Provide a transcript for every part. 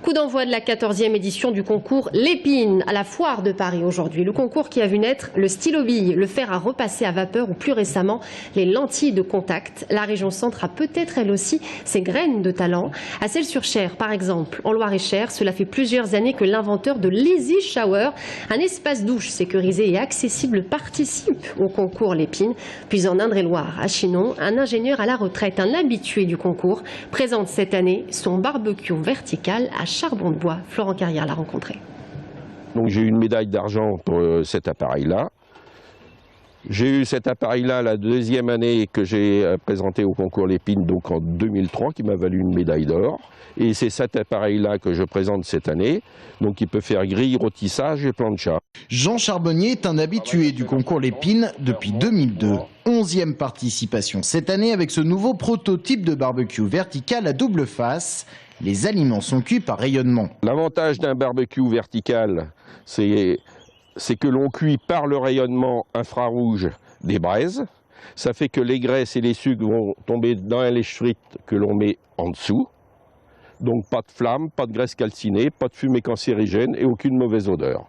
Coup d'envoi de la 14e édition du concours Lépine à la Foire de Paris aujourd'hui. Le concours qui a vu naître le stylo bille, le fer à repasser à vapeur ou plus récemment les lentilles de contact. La région Centre a peut-être elle aussi ses graines de talent. À Celles-sur-Cher par exemple, en Loire-et-Cher, cela fait plusieurs années que l'inventeur de l'Easy Shower, un espace douche sécurisé et accessible, participe au concours Lépine. Puis en Indre-et-Loire, à Chinon, un ingénieur à la retraite, un habitué du concours, présente cette année son barbecue vertical à charbon de bois. Florent Carrière l'a rencontré. Donc j'ai eu une médaille d'argent pour cet appareil-là. J'ai eu cet appareil-là la deuxième année que j'ai présenté au concours Lépine, donc en 2003, qui m'a valu une médaille d'or. Et c'est cet appareil-là que je présente cette année, donc il peut faire grille, rôtissage et plancha. Jean Charbonnier est un habitué du concours Lépine depuis 2002. 11e participation cette année avec ce nouveau prototype de barbecue vertical à double face. Les aliments sont cuits par rayonnement. L'avantage d'un barbecue vertical, c'est que l'on cuit par le rayonnement infrarouge des braises. Ça fait que les graisses et les sucres vont tomber dans les frites que l'on met en dessous. Donc pas de flamme, pas de graisse calcinée, pas de fumée cancérigène et aucune mauvaise odeur.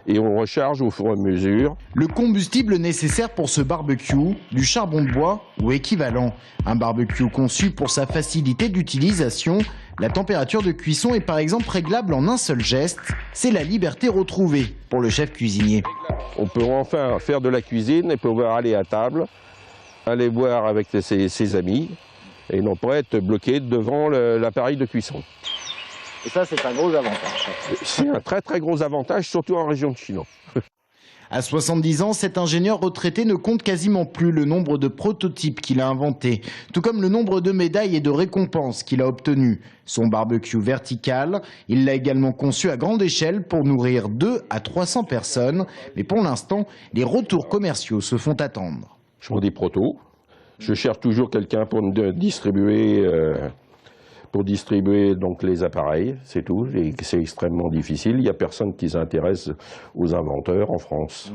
Et on recharge au fur et à mesure. Le combustible nécessaire pour ce barbecue, du charbon de bois ou équivalent. Un barbecue conçu pour sa facilité d'utilisation. La température de cuisson est par exemple réglable en un seul geste. C'est la liberté retrouvée pour le chef cuisinier. On peut enfin faire de la cuisine et pouvoir aller à table, aller boire avec ses amis et non pas être bloqué devant l'appareil de cuisson. Et ça, c'est un gros avantage. C'est un très très gros avantage, surtout en région de Chinon. À 70 ans, cet ingénieur retraité ne compte quasiment plus le nombre de prototypes qu'il a inventés, tout comme le nombre de médailles et de récompenses qu'il a obtenues. Son barbecue vertical, il l'a également conçu à grande échelle pour nourrir 200 à 300 personnes. Mais pour l'instant, les retours commerciaux se font attendre. Je vends des protos. Je cherche toujours quelqu'un pour distribuer donc les appareils, c'est tout. C'est extrêmement difficile. Il n'y a personne qui s'intéresse aux inventeurs en France.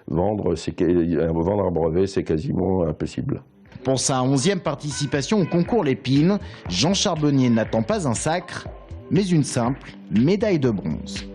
Vendre un brevet, c'est quasiment impossible. Pour sa 11e participation au concours Lépine, Jean Charbonnier n'attend pas un sacre, mais une simple médaille de bronze.